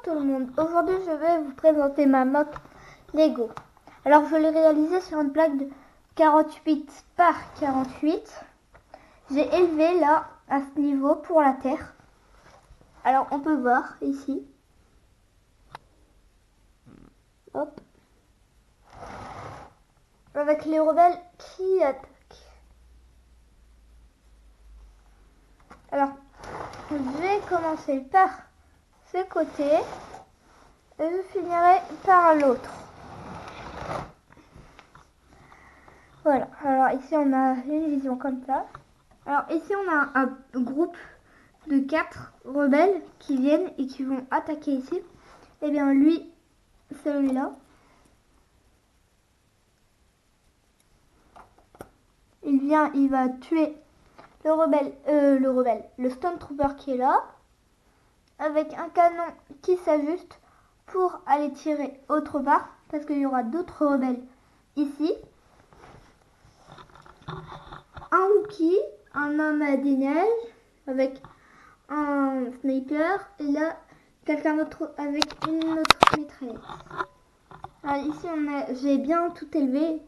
tout le monde, aujourd'hui je vais vous présenter ma mock Lego. Alors je l'ai réalisée sur une plaque de 48 par 48. J'ai élevé là à ce niveau pour la terre. Alors on peut voir ici. Hop. Avec les rebelles qui attaquent. Alors je vais commencer par ce côté et je finirai par l'autre. Voilà, alors ici on a une vision comme ça. Alors ici on a un groupe de 4 rebelles qui viennent et qui vont attaquer ici. Et bien lui, celui-là, il vient, il va tuer le Stormtrooper qui est là, avec un canon qui s'ajuste pour aller tirer autre part, parce qu'il y aura d'autres rebelles ici. Un Wookie, un homme des neiges, avec un sniper, et là, quelqu'un d'autre avec une autre mitrailleuse. Alors ici, j'ai bien tout élevé.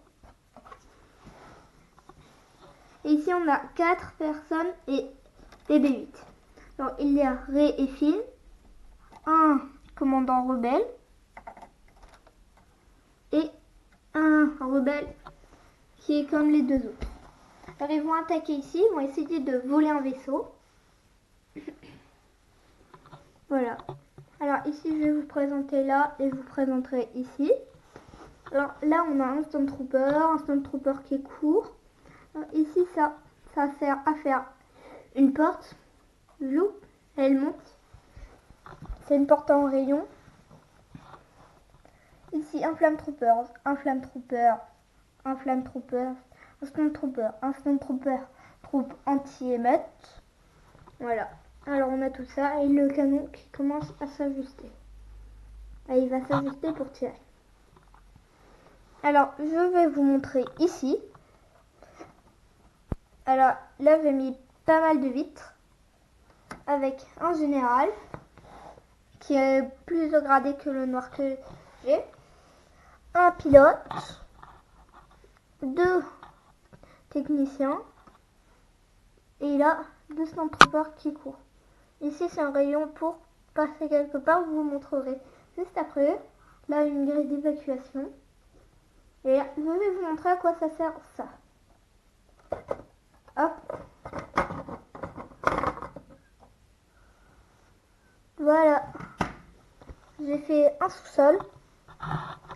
Et ici, on a 4 personnes et des B8. Alors, il y a Rey et Finn, un commandant rebelle et un rebelle qui est comme les deux autres. Alors, ils vont attaquer ici, ils vont essayer de voler un vaisseau. Voilà. Alors, ici, je vais vous présenter là et je vous présenterai ici. Alors, là, on a un Stormtrooper qui est court. Alors, ici, ça sert à faire une porte. Loup, elle monte. C'est une porte en rayon. Ici, un Flametrooper, un Stormtrooper, troupe anti-émeute. Voilà. Alors, on a tout ça et le canon qui commence à s'ajuster. Et il va s'ajuster pour tirer. Alors, je vais vous montrer ici. Alors, là, j'ai mis pas mal de vitres avec un général qui est plus au gradé que le noir que j'ai. Un pilote, 2 techniciens et là 2 Stormtroopers qui courent. Ici c'est un rayon pour passer quelque part, je vous montrerai juste après. Là une grille d'évacuation et là, je vais vous montrer à quoi ça sert ça. Hop. Voilà. J'ai fait un sous-sol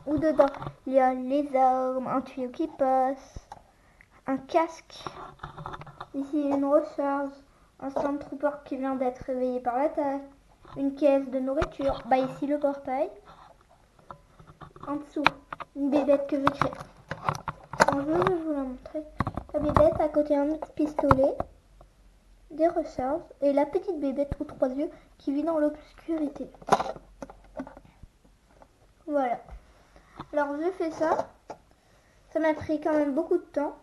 où dedans il y a les armes, un tuyau qui passe, un casque, ici une recharge, un Stormtrooper qui vient d'être réveillé par l'attaque, une caisse de nourriture, ici le portail, en dessous une bébête que je crée. Alors, je vais vous la montrer. La bébête, à côté un autre pistolet, des recharges et la petite bébête aux 3 yeux qui vit dans l'obscurité. Voilà. Alors je fais ça. Ça m'a pris quand même beaucoup de temps.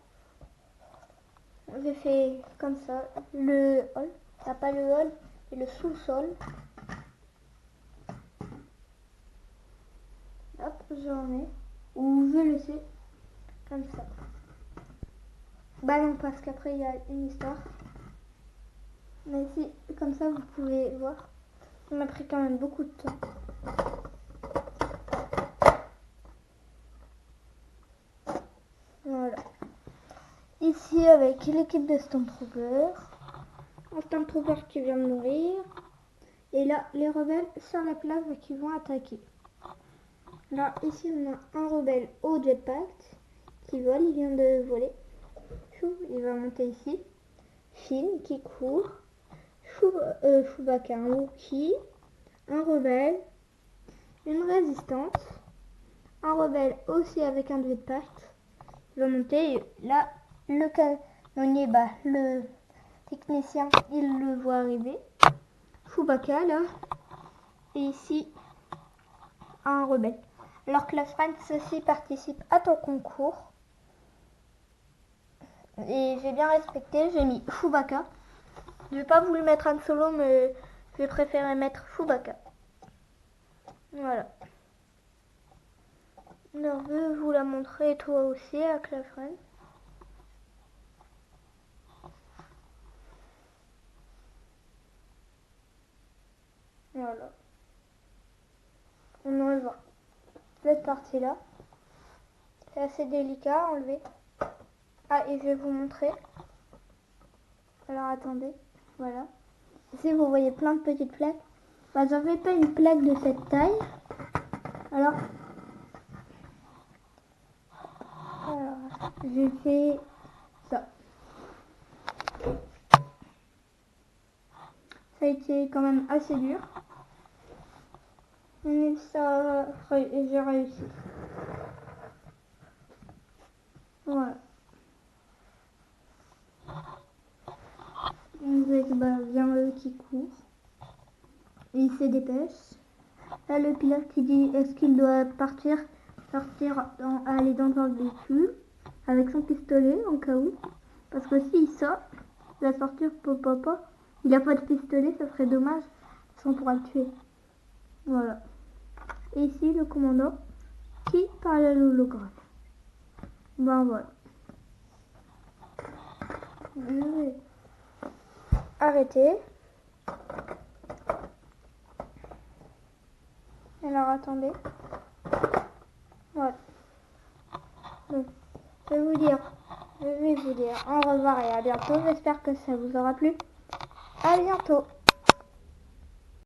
J'ai fait comme ça le hall. Pas le hall, et le sous-sol. Hop, j'en ai. Ou je vais laisser comme ça. Non, parce qu'après il y a une histoire. Mais si, comme ça vous pouvez voir. Ça m'a pris quand même beaucoup de temps. Voilà. Ici avec l'équipe de Stormtrooper. Un Stormtrooper qui vient de mourir. Et là, les rebelles sur la place qui vont attaquer. Là, ici, on a un rebelle au jetpack qui vole, il vient de voler. Il va monter ici. Finn qui court. Chewbacca, un Wookie. Un rebelle. Une résistante. Un rebelle aussi avec un jetpack. Il va monter. Et là, le canonnier, le technicien, il le voit arriver. Chewbacca là. Et ici, un rebelle. Alors que la France aussi participe à ton concours. Et j'ai bien respecté, j'ai mis Chewbacca. Je n'ai pas voulu mettre Han Solo, mais j'ai préféré mettre Chewbacca. Voilà. Alors, je vais vous la montrer, toi aussi, avec la freine. Voilà. On enlève cette partie-là. C'est assez délicat à enlever. Ah, et je vais vous montrer. Alors, attendez. Voilà. Ici, vous voyez plein de petites plaques. Bah, j'avais pas une plaque de cette taille. Alors j'ai fait ça. Ça a été quand même assez dur. Mais ça, j'ai réussi. Voilà. Avec bien eux qui court. Et il se dépêche. Là, le pilote qui dit est-ce qu'il doit sortir, aller dans un véhicule avec son pistolet en cas où. Parce que s'il sort, il va sortir papa. Il n'a pas de pistolet, ça serait dommage. On pourra le tuer. Voilà. Et ici, le commandant qui parle à l'hologramme. Ben voilà. Je vais arrêter. Alors attendez. Voilà. Donc, je vais vous dire au revoir et à bientôt. J'espère que ça vous aura plu. À bientôt.